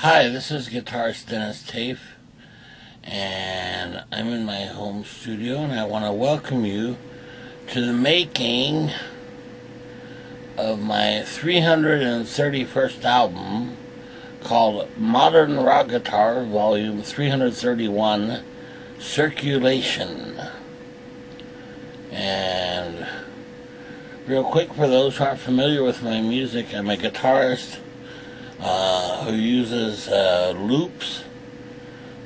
Hi, this is Guitarist Denis Taaffe, and I'm in my home studio, and I want to welcome you to the making of my 331st album called Modern Rock Guitar Vol.331, Circulation. And real quick, for those who aren't familiar with my music, I'm a guitarist who uses loops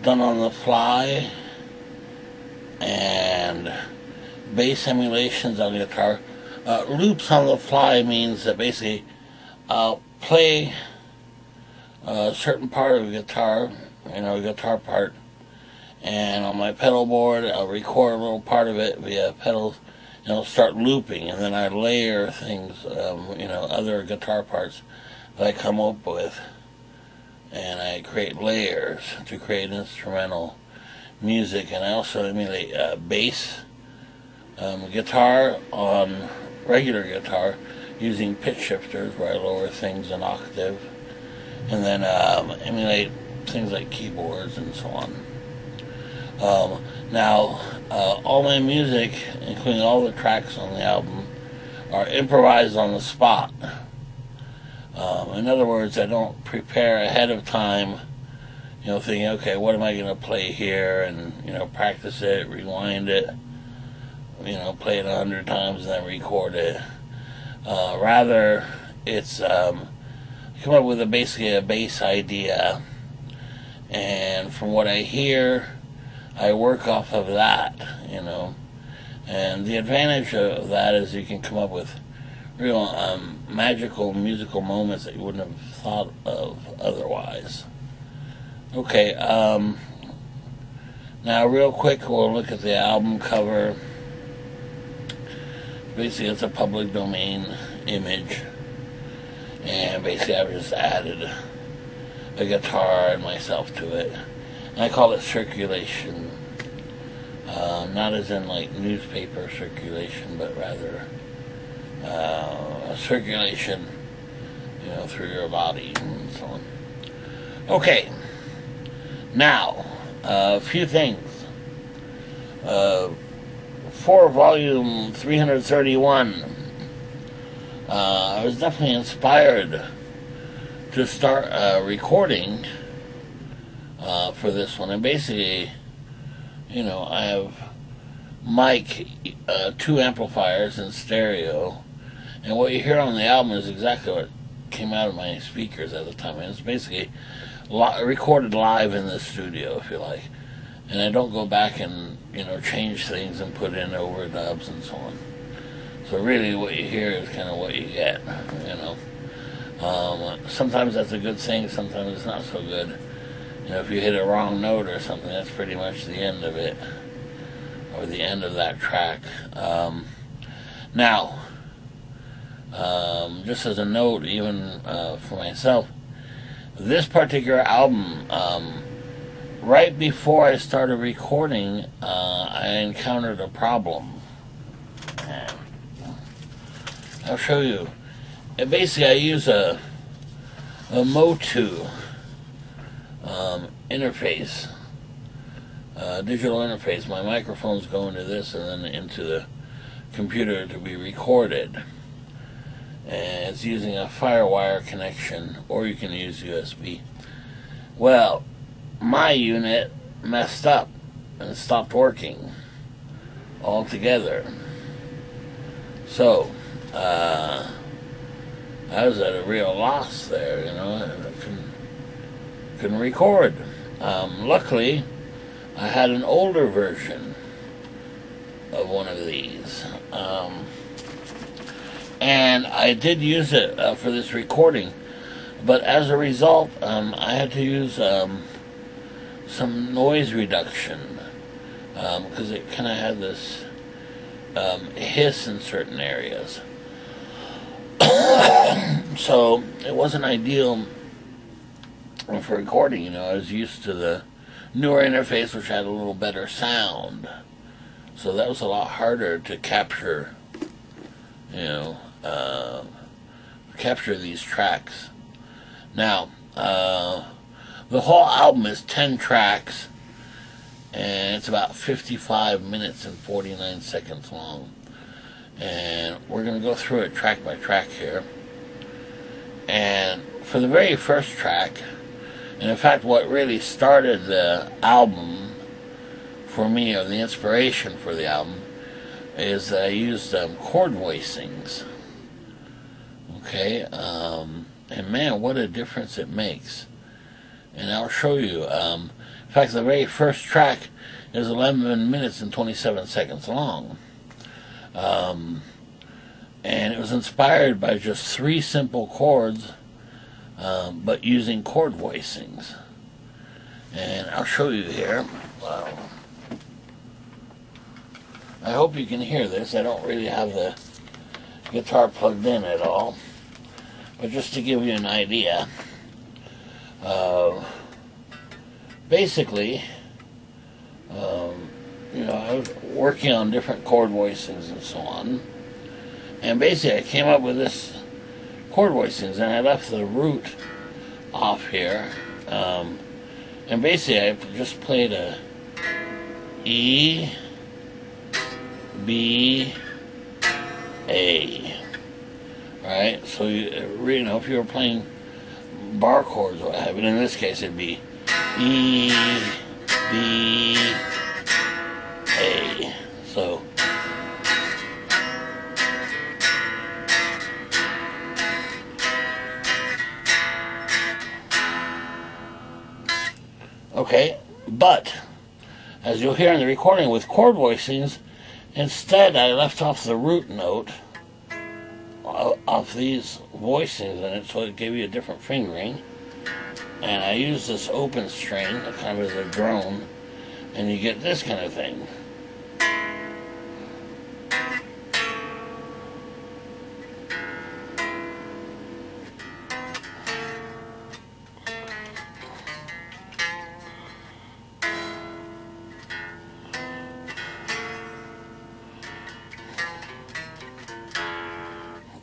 done on the fly and bass emulations on the guitar. Loops on the fly means that basically I'll play a certain part of the guitar, a guitar part, and on my pedal board I'll record a little part of it via pedals, and I'll start looping, and then I layer things, other guitar parts that I come up with, and I create layers to create instrumental music. And I also emulate bass guitar on regular guitar using pitch shifters where I lower things an octave, and then emulate things like keyboards and so on. Now, all my music, including all the tracks on the album, are improvised on the spot. In other words, I don't prepare ahead of time, thinking, okay, what am I going to play here, and, practice it, rewind it, play it 100 times and then record it. Rather, it's, I come up with basically a bass idea, and from what I hear, I work off of that, and the advantage of that is you can come up with real magical musical moments that you wouldn't have thought of otherwise. Okay, now real quick we'll look at the album cover. Basically it's a public domain image, and basically I've just added a guitar and myself to it, and I call it Circulation. Not as in like newspaper circulation, but rather circulation, through your body and so on. Okay, now a few things. For volume 331, I was definitely inspired to start recording for this one, and basically, I have mic, 2 amplifiers in stereo, and what you hear on the album is exactly what came out of my speakers at the time. And it's basically recorded live in the studio, if you like, and I don't go back and change things and put in overdubs and so on. So really what you hear is kind of what you get. Sometimes that's a good thing, sometimes it's not so good. If you hit a wrong note or something, that's pretty much the end of it, or the end of that track. Now, just as a note, even for myself, this particular album, right before I started recording, I encountered a problem. And I'll show you. And basically, I use a Motu interface, digital interface. My microphones go into this and then into the computer to be recorded, and it's using a FireWire connection, or you can use USB. Well, my unit messed up and stopped working altogether, so I was at a real loss there. I couldn't record. Luckily, I had an older version of one of these, and I did use it for this recording, but as a result, I had to use some noise reduction, because it kind of had this hiss in certain areas. So it wasn't ideal for recording. I was used to the newer interface, which had a little better sound, so that was a lot harder to capture capture these tracks. Now, The whole album is 10 tracks, and it's about 55 minutes and 49 seconds long. And we're going to go through it track by track here. And for the very first track, and in fact what really started the album for me, or the inspiration for the album, is that I used chord voicings. Okay, and man, what a difference it makes. And I'll show you. In fact, the very first track is 11 minutes and 27 seconds long. And it was inspired by just 3 simple chords, but using chord voicings. And I'll show you here. Wow. I hope you can hear this. I don't really have the guitar plugged in at all. But just to give you an idea, basically, I was working on different chord voicings and so on. And basically I came up with this chord voicings, and I left the root off here. And basically I just played a E, B, A. Right? So, if you were playing bar chords or what have you, in this case it'd be E, B, A. So, okay, but as you'll hear in the recording with chord voicings, instead I left off the root note of these voicings in it, so it gave you a different fingering. And I used this open string, kind of as a drone, and you get this kind of thing.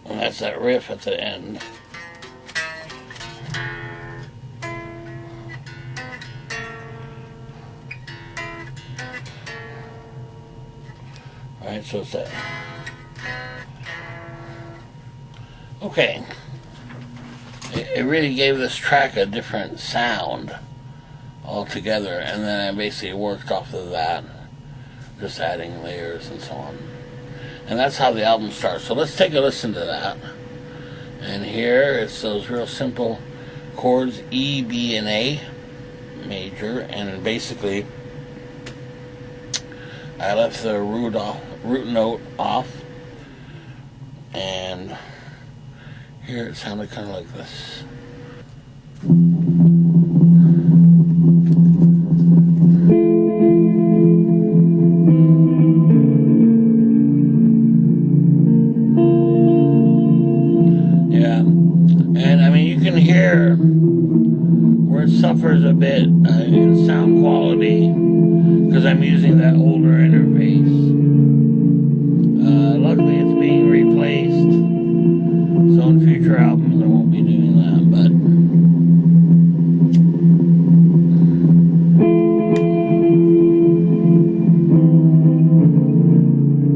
And that's that riff at the end. Alright, so it's that. Okay. It really gave this track a different sound altogether, and then I basically worked off of that, just adding layers and so on. And that's how the album starts. So let's take a listen to that. And here it's those real simple chords, E, B, and A, major. And basically, I left the root note off. And here it sounded kind of like this. Here, where it suffers a bit in sound quality, because I'm using that older interface. Luckily it's being replaced, so in future albums I won't be doing that, but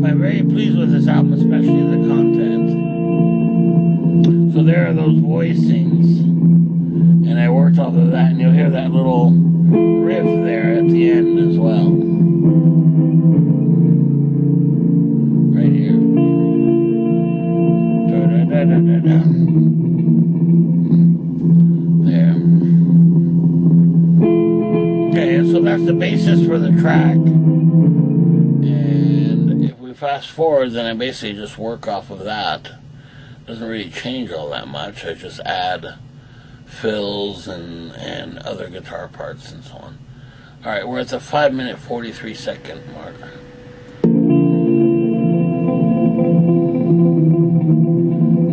I'm very pleased with this album, especially the content. So there are those voicings, and I worked off of that, and you'll hear that little riff there at the end as well. Right here. Da-da-da-da-da-da. There. Okay, and so that's the basis for the track. And if we fast forward, then I basically just work off of that. Doesn't really change all that much. I just add fills and other guitar parts and so on. Alright, we're at the 5-minute 43-second mark.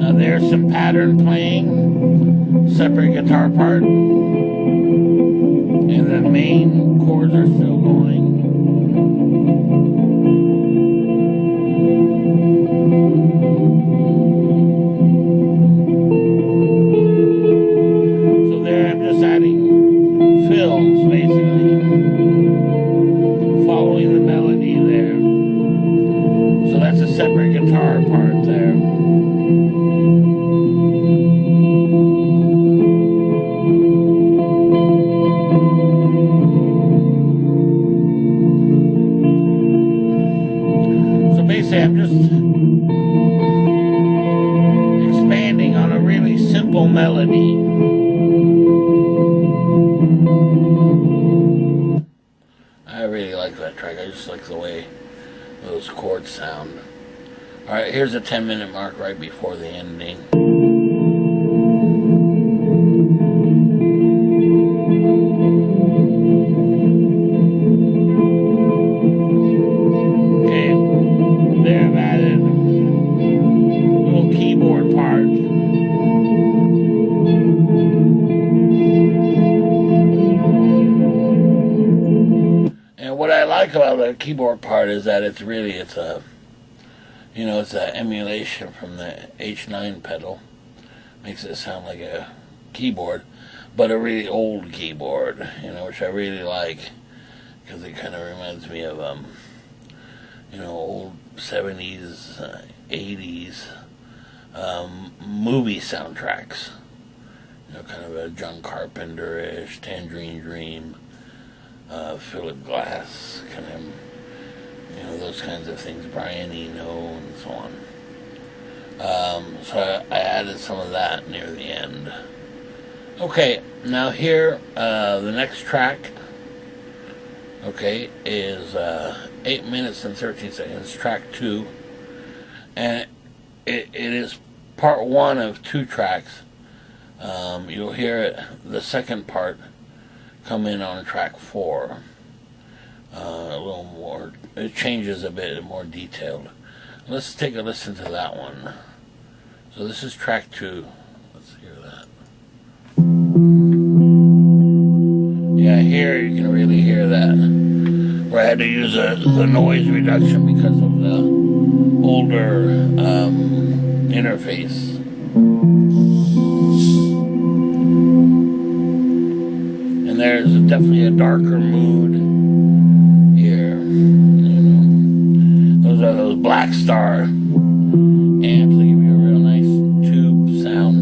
Now there's some pattern playing, separate guitar part, and the main chords are still going. simple melody. I really like that track. I just like the way those chords sound. Alright, here's a 10-minute mark right before the ending. Keyboard part. And what I like about the keyboard part is that it's a it's an emulation from the H9 pedal. Makes it sound like a keyboard, but a really old keyboard, which I really like, because it kind of reminds me of old 70s, 80s movie soundtracks, kind of a John Carpenter-ish, Tangerine Dream, Philip Glass, kind of, those kinds of things, Brian Eno, and so on. So I added some of that near the end. Okay, now here, the next track, is 8 minutes and 13 seconds, track 2, and it is part 1 of 2 tracks. You'll hear it, the second part, come in on track 4. A little more, it changes a bit, more detailed. Let's take a listen to that one. So this is track 2. Let's hear that. Yeah, here you can really hear that. Where I had to use the noise reduction because of the older interface. And there's definitely a darker mood here. Those are those Black Star amps that give you a real nice tube sound.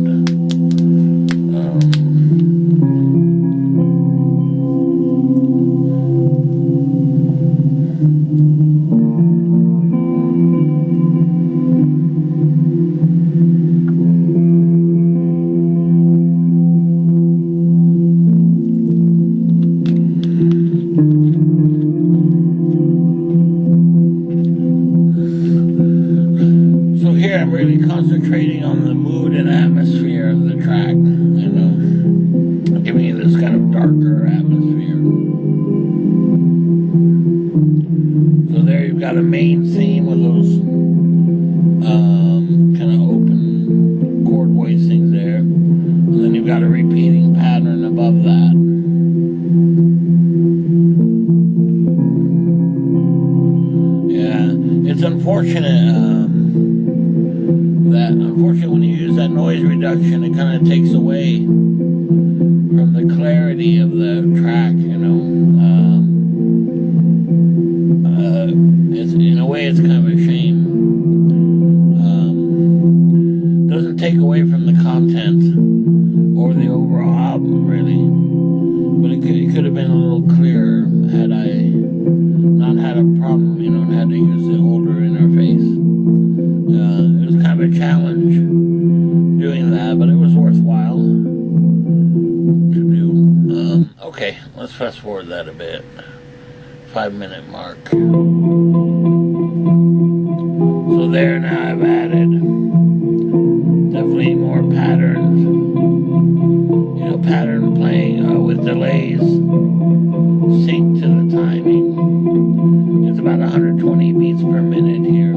I'm really concentrating on the mood and atmosphere of the track, giving you this kind of darker atmosphere. So there you've got a main theme with those kind of open chord voicings there, and then you've got a repeating pattern above that. Yeah, it's unfortunate unfortunately when you use that noise reduction, it kind of takes away from the clarity of the track, it's, in a way it's kind of a shame. Doesn't take away from the content or the overall album really, but it could have been a little clearer had I not had a problem, and had to use the older interface. It was kind of a challenge doing that, but it was worthwhile to do. Okay, let's fast forward that a bit. 5-minute mark. So there, now I've added definitely more patterns. Pattern playing with delays, sync to the timing. It's about 120 beats per minute here.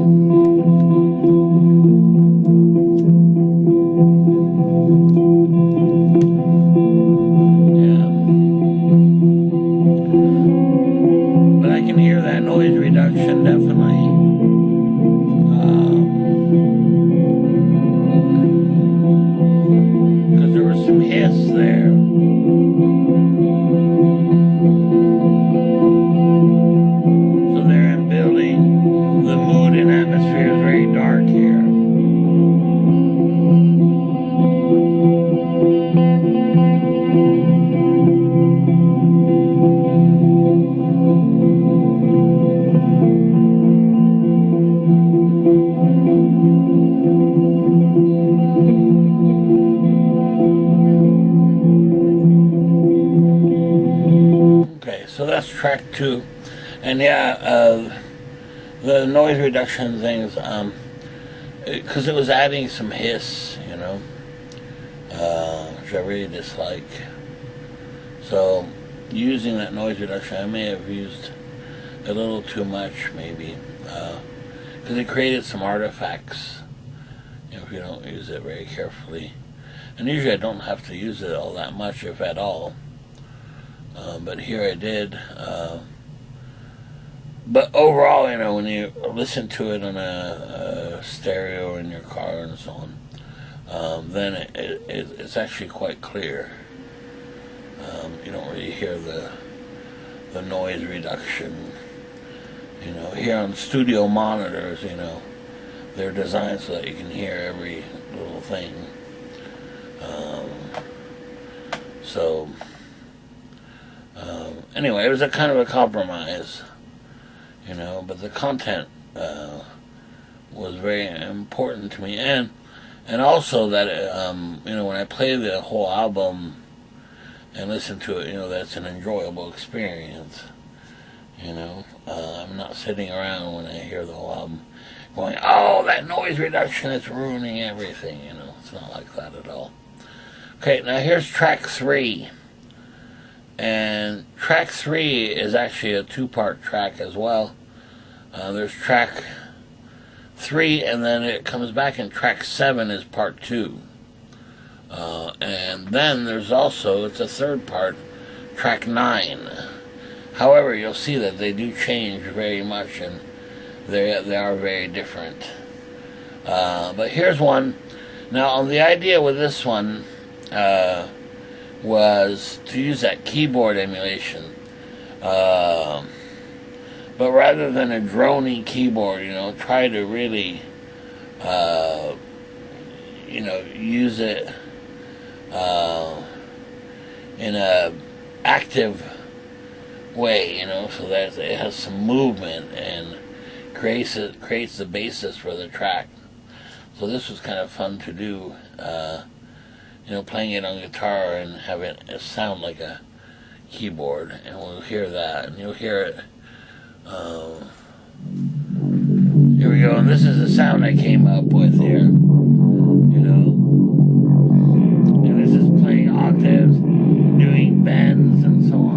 Noise reduction, definitely. Because there was some hiss there. track 2. And yeah, the noise reduction things, because it was adding some hiss, you know, which I really dislike. So using that noise reduction, I may have used a little too much, maybe, because it created some artifacts if you don't use it very carefully. And usually I don't have to use it all that much, if at all. But here I did. But overall, you know, when you listen to it on a stereo in your car and so on, then it's actually quite clear. You don't really hear the noise reduction. You know, here on studio monitors, you know, they're designed so that you can hear every little thing. Anyway, it was a kind of a compromise, you know, but the content was very important to me, and also that you know, when I play the whole album and listen to it, you know, that's an enjoyable experience. You know, I'm not sitting around when I hear the whole album going, oh, that noise reduction, it's ruining everything. You know, it's not like that at all. Okay, now here's track 3. And track 3 is actually a 2-part track as well. There's track 3, and then it comes back, and track 7 is part 2. And then there's also, it's a 3rd part, track 9. However, you'll see that they do change very much, and they are very different. But here's one. Now, the idea with this one was to use that keyboard emulation. But rather than a droning keyboard, you know, try to really, you know, use it in a active way, you know, so that it has some movement and creates the basis for the track. So this was kind of fun to do, you know, playing it on guitar and having it sound like a keyboard, and we'll hear that, and you'll hear it. Here we go, and this is the sound I came up with here, you know, and this is playing octaves, doing bends, and so on.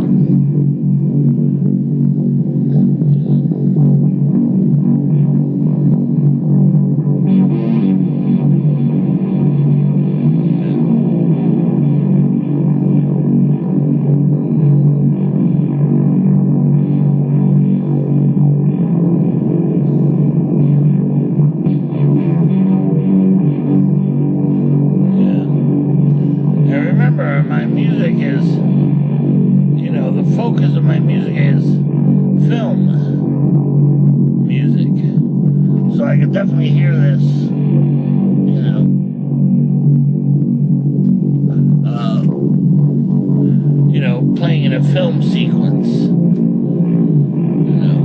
My music is, you know, the focus of my music is film music. So I could definitely hear this, you know, playing in a film sequence, you know.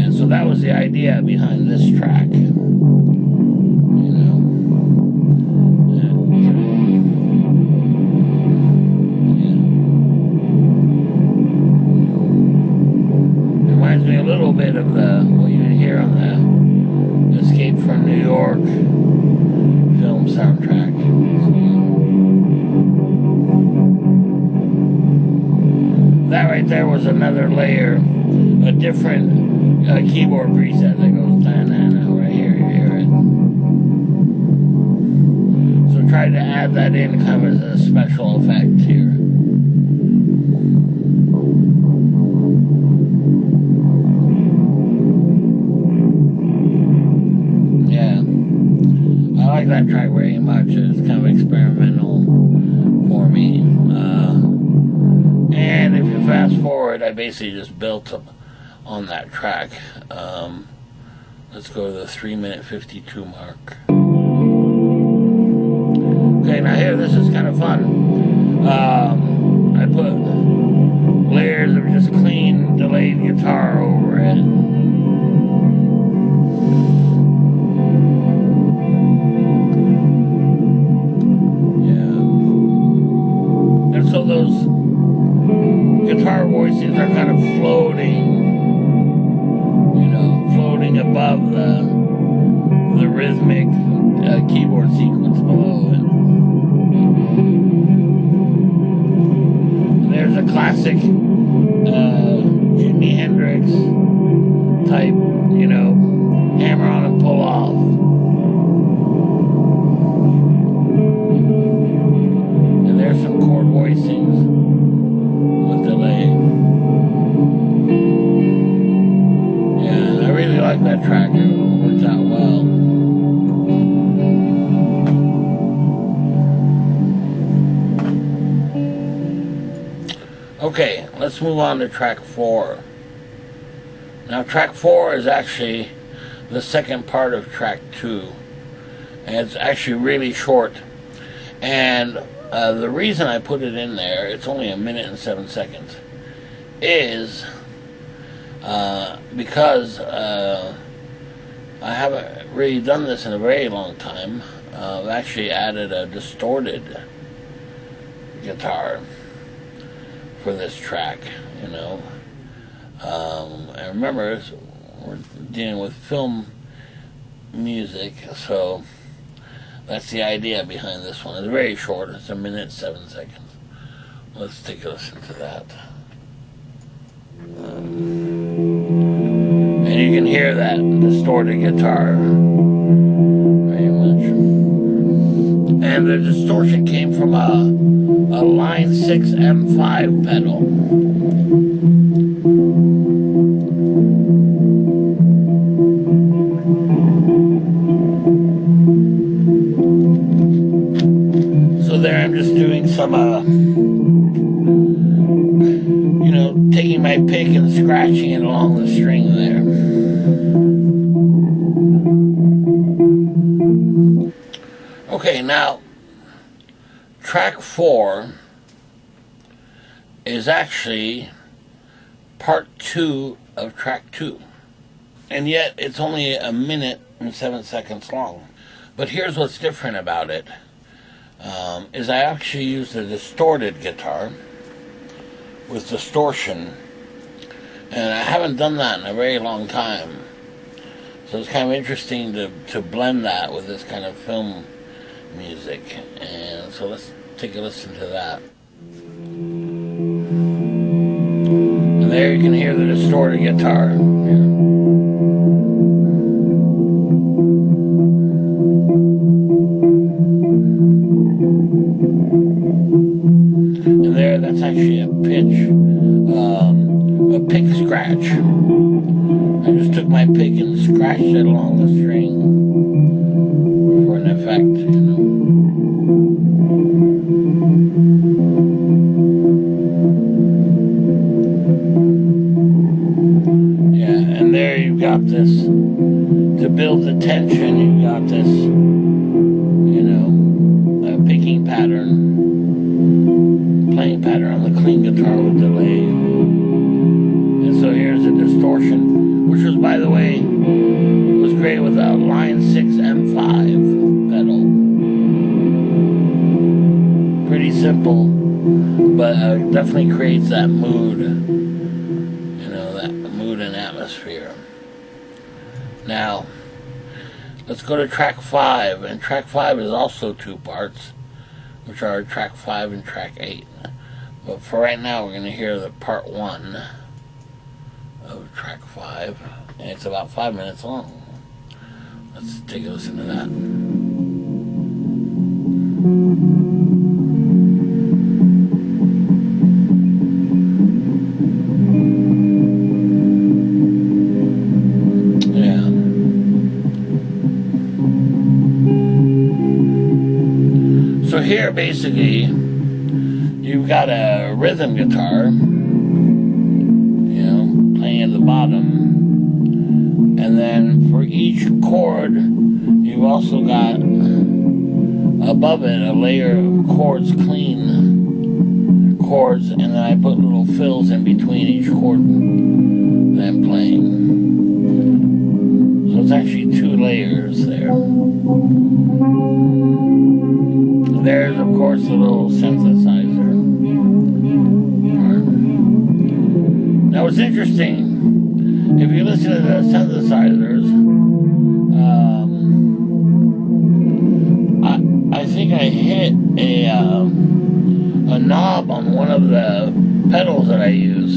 And so that was the idea behind this track, you know. Reminds me a little bit of what you hear on the Escape from New York film soundtrack. That right there was another layer, a different keyboard preset that goes na-na-na right here, you hear it. So try to add that in kind of as a special effect here. I like that track very much. It's kind of experimental for me. And if you fast forward, I basically just built up on that track. Let's go to the 3-minute 52 mark. Okay, now here, this is kind of fun. I put layers of just clean delayed guitar over it. So those voicings are kind of floating, you know, floating above the rhythmic keyboard sequence below it. There's a classic Jimi Hendrix type, you know, hammer on and pull off. And there's some chord voicings with delay. Yeah, I really like that track. It works out well. Okay, let's move on to track 4. Now track 4 is actually the second part of track 2, and it's actually really short, and the reason I put it in there, it's only 1 minute and 7 seconds, is because I haven't really done this in a very long time. I've actually added a distorted guitar for this track, you know. And remember, we're dealing with film music, so that's the idea behind this one. It's very short. It's 1 minute 7 seconds. Let's take a listen to that. And you can hear that distorted guitar very much. And the distortion came from a line 6 M5 pedal. So there I'm just doing some, you know, taking my pick and scratching it along the string there. Okay, now, track 4 is actually part 2 of track 2. And yet, it's only 1 minute and 7 seconds long. But here's what's different about it, is I actually used a distorted guitar with distortion. And I haven't done that in a very long time. So it's kind of interesting to blend that with this kind of film music. And so let's take a listen to that. And there you can hear the distorted guitar. And there, that's actually a pitch, a pick scratch. I just took my pick and scratched it along the string for an effect, you know. Yeah, and there you've got this, to build the tension, you've got this, you know, picking pattern, playing pattern on the clean guitar with delay. And so here's a distortion, which was, by the way, was created with a line 6 M5 pedal. Pretty simple, but definitely creates that mood, you know, that mood and atmosphere. Now, let's go to track 5, and track 5 is also 2 parts, which are track 5 and track 8. But for right now, we're going to hear the part 1 of track 5, and it's about 5 minutes long. Let's take a listen to that. Yeah. So here, basically, you've got a rhythm guitar, you know, playing at the bottom, and then for each chord, you've also got above it a layer of chords, clean chords, and then I put little fills in between each chord that I'm playing. So it's actually 2 layers there. There's, of course, the little synthesizer part. Now what's interesting, if you listen to the synthesizers, I think I hit a knob on one of the pedals that I use,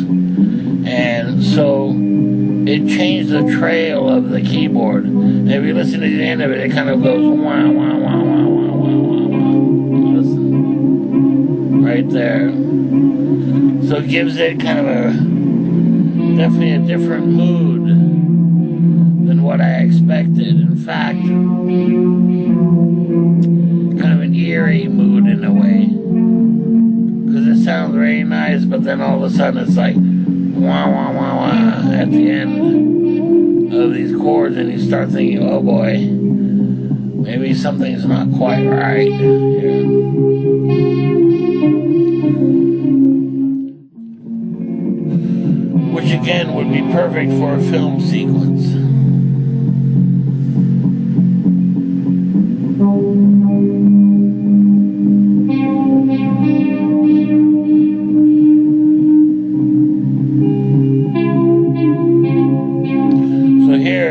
and so it changed the trail of the keyboard. And if you listen to the end of it, it kind of goes wah, wah, wah, wah, wah, wah, wah, wah. Listen, right there. So it gives it kind of definitely a different mood than what I expected. In fact, kind of an eerie mood in a way, because it sounds very nice, but then all of a sudden it's like wah wah wah wah at the end of these chords, and you start thinking, oh boy, maybe something's not quite right here. Which again would be perfect for a film sequence.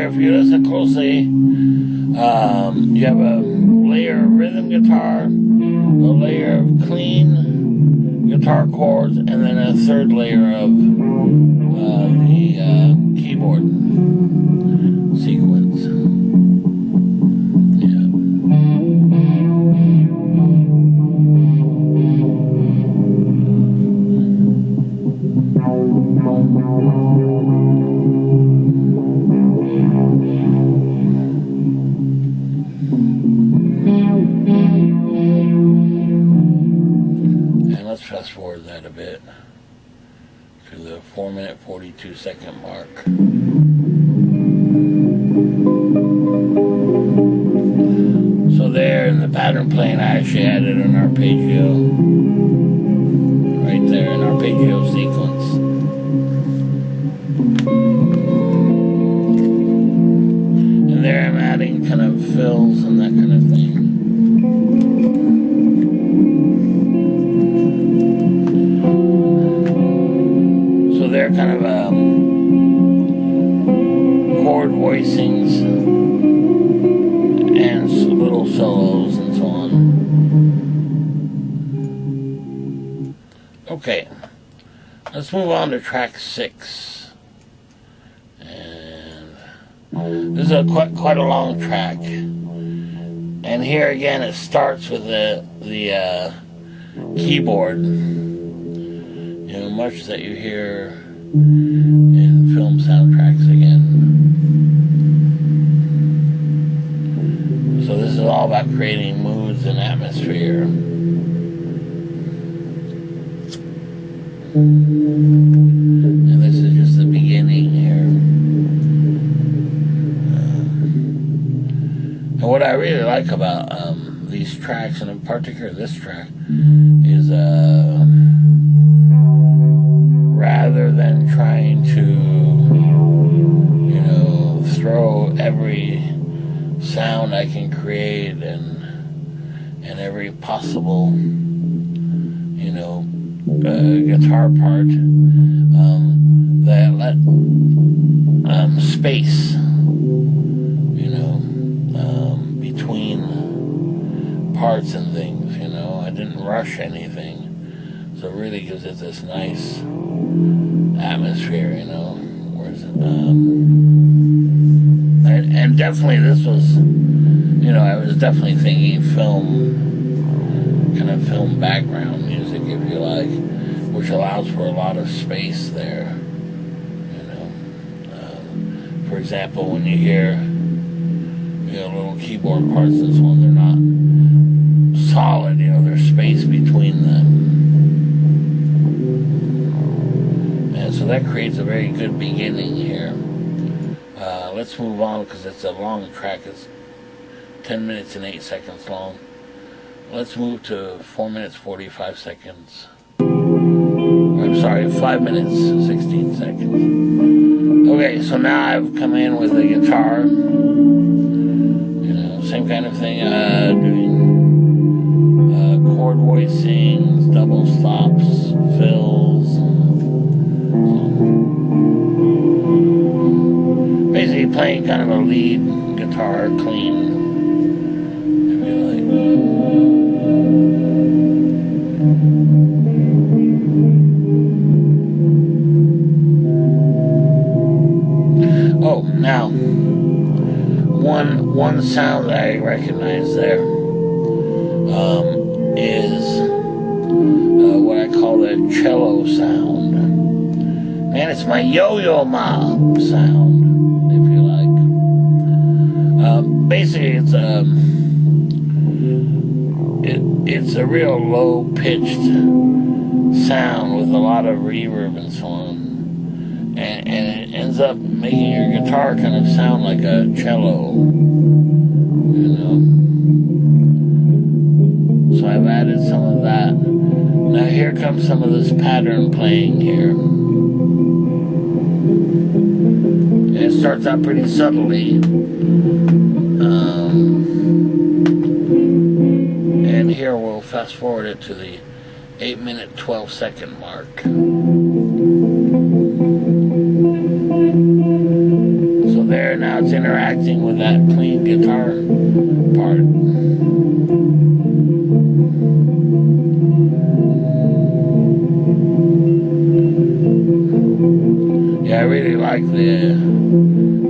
If you listen closely, you have a layer of rhythm guitar, a layer of clean guitar chords, and then a third layer of the keyboard sequence. Yeah. And let's fast forward that a bit to the 4-minute 42-second mark. So there in the pattern plane, I actually added an arpeggio right there, an arpeggio sequence. And there I'm adding kind of fills and that kind of thing. So they're kind of chord voicings and little solos and so on. Okay, let's move on to track 6. And this is quite a long track. And here again, it starts with the keyboard. You know, much that you hear in film soundtracks again. So this is all about creating moods and atmosphere. And this is just the beginning here. And what I really like about these tracks, and in particular this track, is rather than trying to, you know, throw every sound I can create and every possible, you know, guitar part, that let space, you know, between parts and things, you know. I didn't rush anything, so it really gives it this nice atmosphere, you know. Where's it? And definitely this was, you know, I was definitely thinking film, kind of film background music, if you like, which allows for a lot of space there, you know. For example, when you hear, you know, little keyboard parts and so on, they're not solid, you know, there's space between them. And so that creates a very good beginning here. Let's move on because it's a long track. It's 10 minutes and 8 seconds long. Let's move to 4 minutes 45 seconds. I'm sorry, 5 minutes 16 seconds. Okay, so now I've come in with the guitar. You know, same kind of thing. Doing chord voicings, double stops, fills. So, playing kind of a lead guitar clean, if you like. Oh, now, one sound that I recognize there is what I call the cello sound. Man, it's my Yo-Yo Ma sound, if you like. Basically, it's a real low-pitched sound with a lot of reverb and so on, and it ends up making your guitar kind of sound like a cello, you know. So I've added some of that. Now here comes some of this pattern playing here. And it starts out pretty subtly. And here we'll fast forward it to the 8-minute 12-second mark. So there, now it's interacting with that clean guitar part. Yeah, I really like the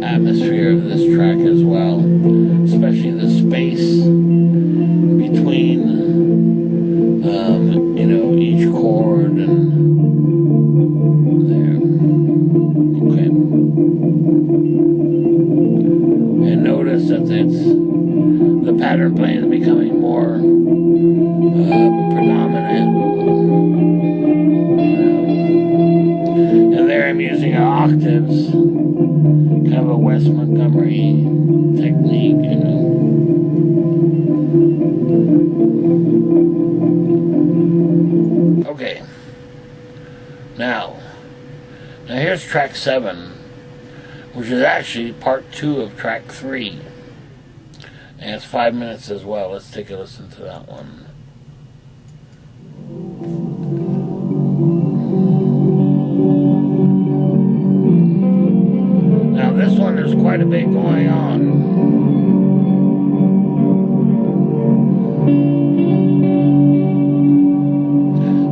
atmosphere of this track as well, especially the space between, you know, each chord and there. Okay. And notice that the pattern playing is becoming more predominant. And there I'm using octaves, kind of a Wes Montgomery technique, you know. Okay. Now here's track 7, which is actually part 2 of track 3. And it's 5 minutes as well. Let's take a listen to that one. Now this one, there's quite a bit going on.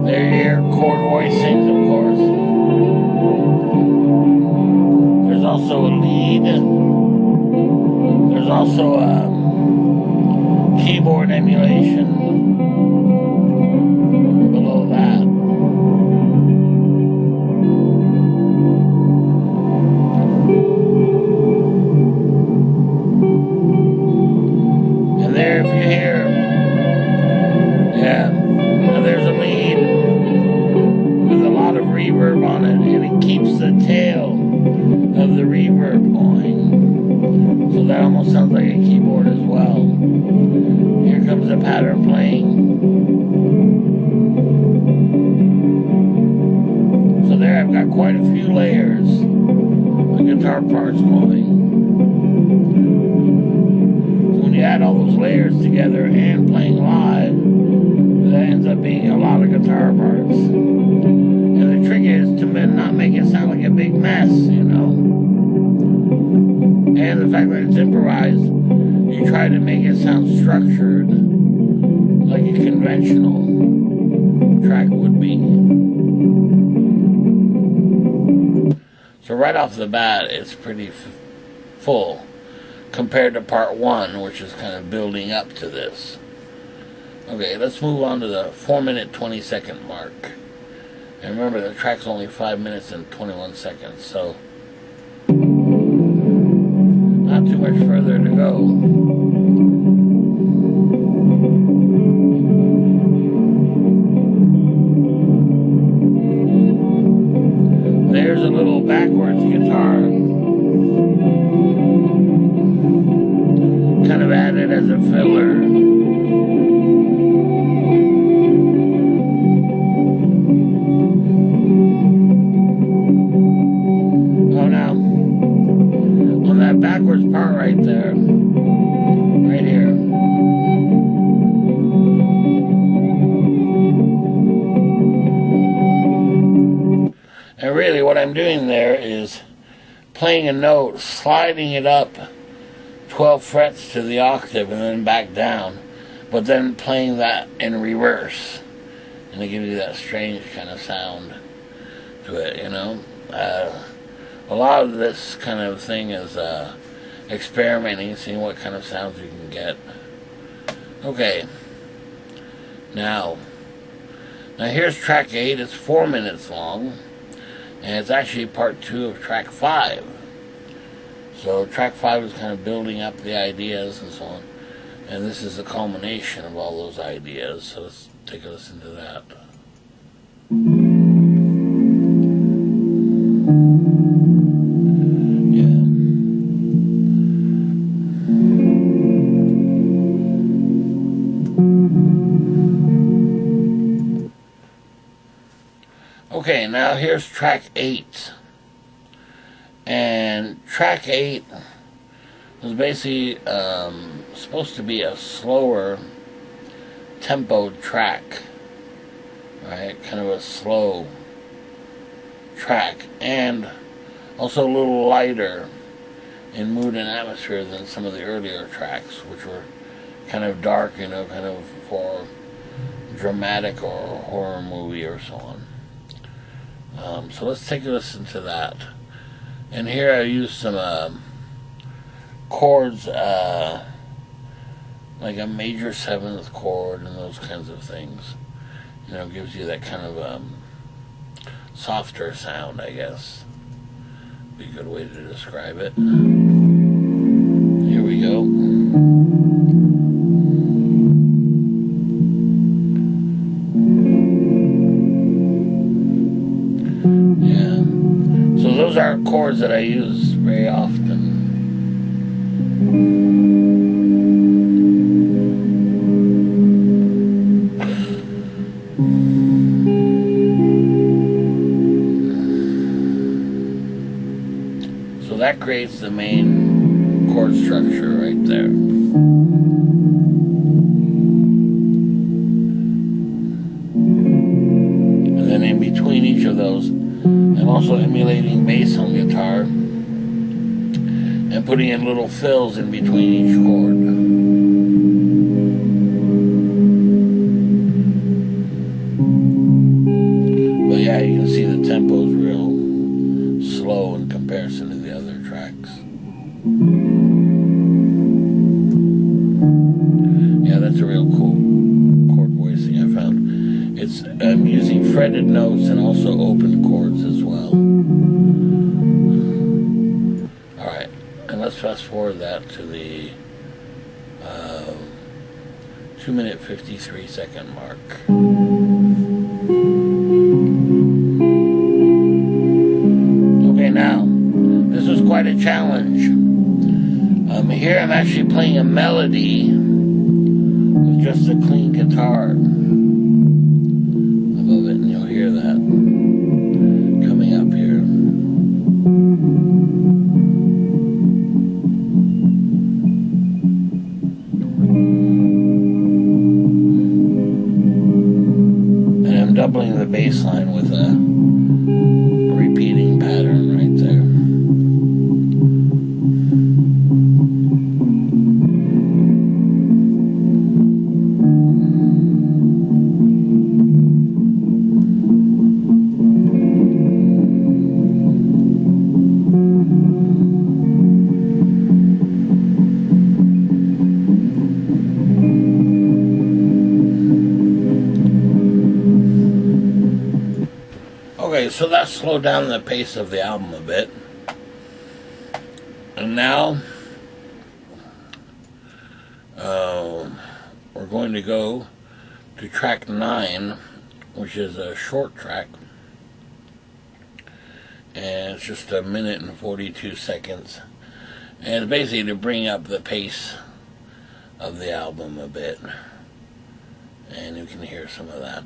There you hear chord voicings, of course. There's also a lead. There's also a keyboard emulation below that. And there, if you hear, yeah, now there's a lead with a lot of reverb on it, and it keeps the tail of the reverb going. So that almost sounds like a keyboard as well. Here comes the pattern playing. So there I've got quite a few layers of guitar parts going. So when you add all those layers together and playing live, that ends up being a lot of guitar parts. And the trick is to not make it sound like a big mess, you know. And the fact that it's improvised, you try to make it sound structured like a conventional track would be. So right off the bat, it's pretty full compared to part 1, which is kind of building up to this. Okay, let's move on to the 4-minute 20-second mark. And remember, the track's only 5 minutes and 21 seconds, so not too much further to go. There's a little backwards guitar, kind of added as a filler. Oh, now, on that backwards part right there, right here, and really what I'm doing there is playing a note, sliding it up 12 frets to the octave and then back down, but then playing that in reverse, and it gives you that strange kind of sound to it, you know. A lot of this kind of thing is experimenting, seeing what kind of sounds you can get. Okay, now here's track 8. It's 4 minutes long, and it's actually part 2 of track 5. So track 5 is kind of building up the ideas and so on, and this is the culmination of all those ideas. So let's take a listen to that. Okay, now here's track 8. And track 8 was basically supposed to be a slower tempoed track, right? Kind of a slow track, and also a little lighter in mood and atmosphere than some of the earlier tracks, which were kind of dark, you know, kind of for dramatic or horror movie or so on. So let's take a listen to that. And here I use some chords, like a major 7th chord and those kinds of things. You know, gives you that kind of softer sound, I guess. Be a good way to describe it. Here we go. Those are chords that I use very often. So that creates the main chord structure right there. And then in between each of those, I'm also emulating bass on guitar and putting in little fills in between each chord. But yeah, you can see the tempo's real slow in comparison to the other tracks. Yeah, that's a real cool chord voicing I found. I'm using fretted notes and also open chords as well. Alright, and let's fast forward that to the 2-minute 53-second mark. Okay, now, this was quite a challenge. Here I'm actually playing a melody with just a clean guitar. Above it, and you'll hear that coming up here. And I'm doubling the bass line with a repeating pattern right there. Okay, so that slowed down the pace of the album a bit. And now we're going to go to track 9, which is a short track. And it's just 1 minute and 42 seconds. And it's basically to bring up the pace of the album a bit. And you can hear some of that.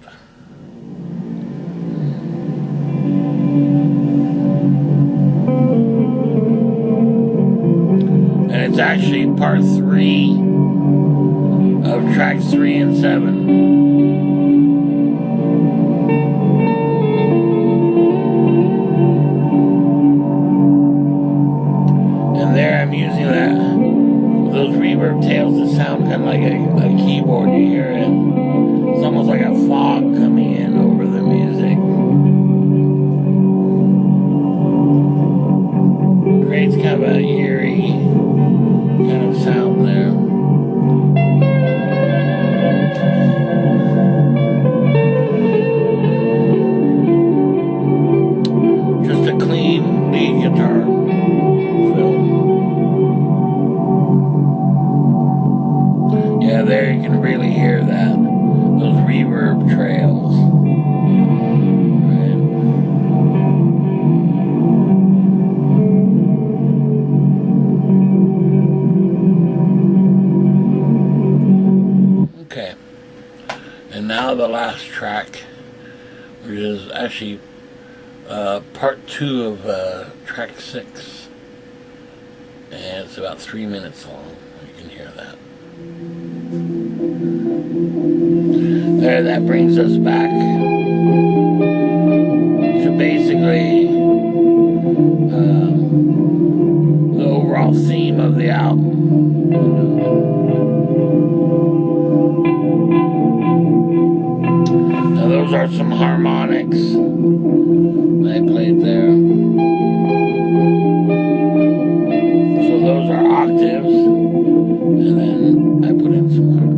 And it's actually part 3 of tracks 3 and 7. the keyboard, you hear it. It's almost like a fog coming in over the music. Creates kind of an eerie kind of sound there. Just a clean lead guitar fill. Yeah, there you can really hear that. Those reverb trails. Right. Okay. And now the last track, which is actually part 2 of track 6. And it's about 3 minutes long. You can hear that. There, that brings us back to basically the overall theme of the album. Now those are some harmonics I played there. So those are octaves, and then I put in some harmonics.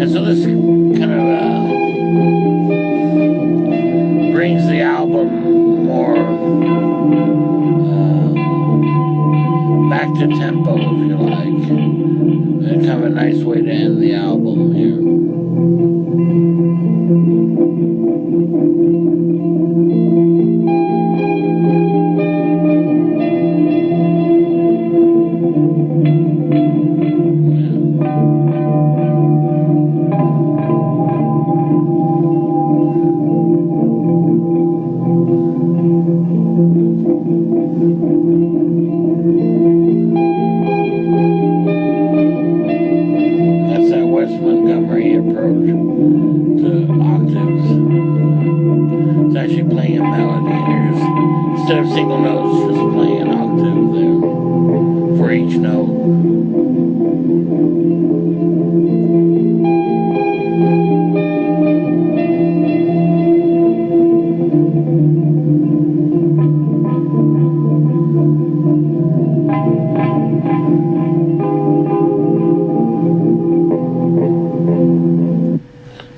And so this kind of brings the album more back to tempo, if you like. And kind of a nice way to end the album here. Instead of single notes, just playing an octave there for each note.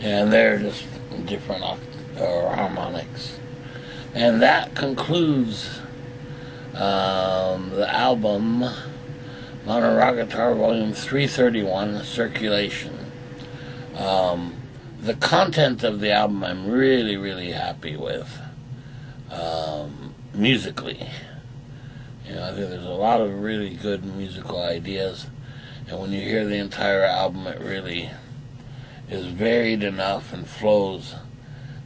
And they're just different harmonics. And that concludes the album Modern Rock Guitar Vol.331, Circulation. The content of the album I'm really, really happy with, musically. You know, I think there's a lot of really good musical ideas, and when you hear the entire album, it really is varied enough and flows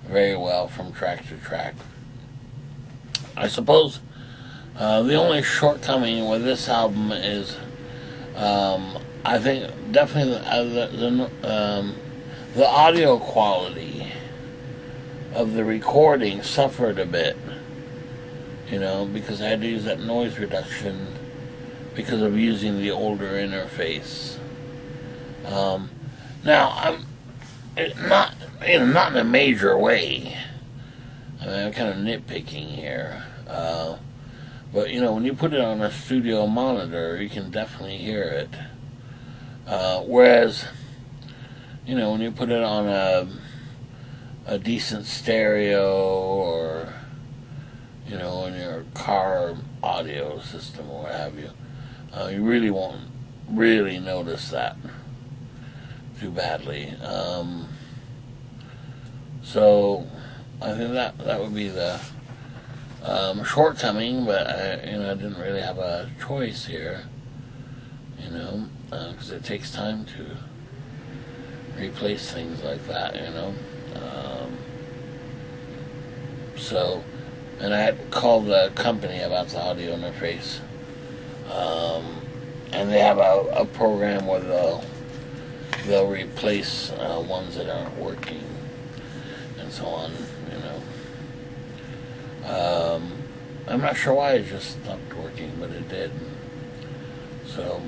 very well from track to track. I suppose the only shortcoming with this album is I think definitely the audio quality of the recording suffered a bit, you know, because I had to use that noise reduction because of using the older interface. Now I'm not in a major way. I mean, I'm kind of nitpicking here, but you know, when you put it on a studio monitor, you can definitely hear it. Whereas, you know, when you put it on a decent stereo or, you know, in your car audio system or what have you, you really won't really notice that too badly. So I think that would be the shortcoming, but I didn't really have a choice here, you know, because it takes time to replace things like that, you know. So, and I had called the company about the audio interface, and they have a program where they'll replace ones that aren't working and so on, you know. I'm not sure why it just stopped working, but it did. So,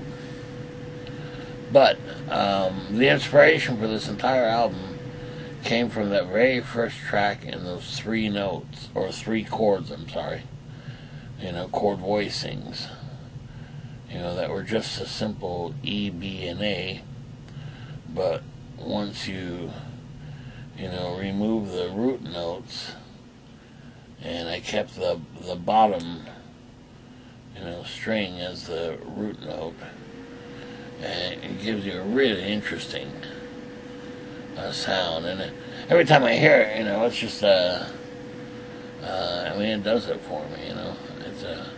but the inspiration for this entire album came from that very first track in those 3 notes, or 3 chords, I'm sorry. Chord voicings. That were just a simple E, B, and A. But once you, remove the root notes, and I kept the bottom, string as the root note, and it gives you a really interesting sound. And every time I hear it, it's just it does it for me. It's a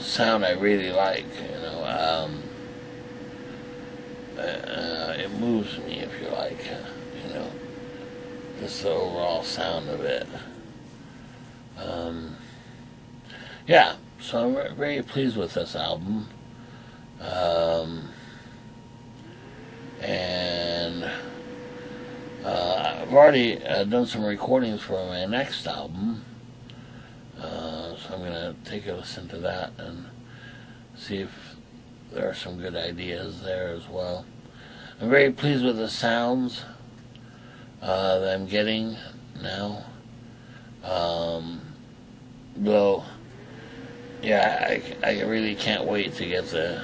sound I really like. It moves me, if you like. Just the overall sound of it. Yeah, so I'm very pleased with this album. And I've already done some recordings for my next album. So I'm going to take a listen to that and see if there are some good ideas there as well. I'm very pleased with the sounds that I'm getting now. Though, yeah, I really can't wait to get the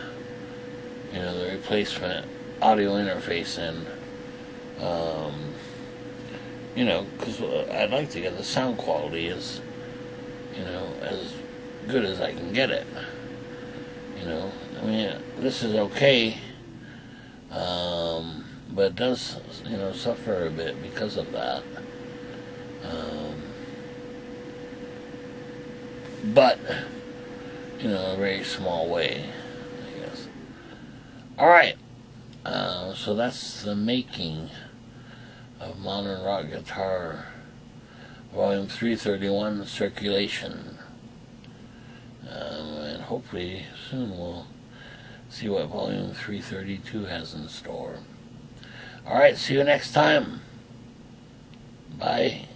replacement audio interface in. Because I'd like to get the sound quality as good as I can get it. This is okay, but it does, suffer a bit because of that. But, in a very small way, I guess. Alright, so that's the making of Modern Rock Guitar Vol.331 Circulation. And hopefully soon we'll see what Volume 332 has in store. Alright, see you next time. Bye.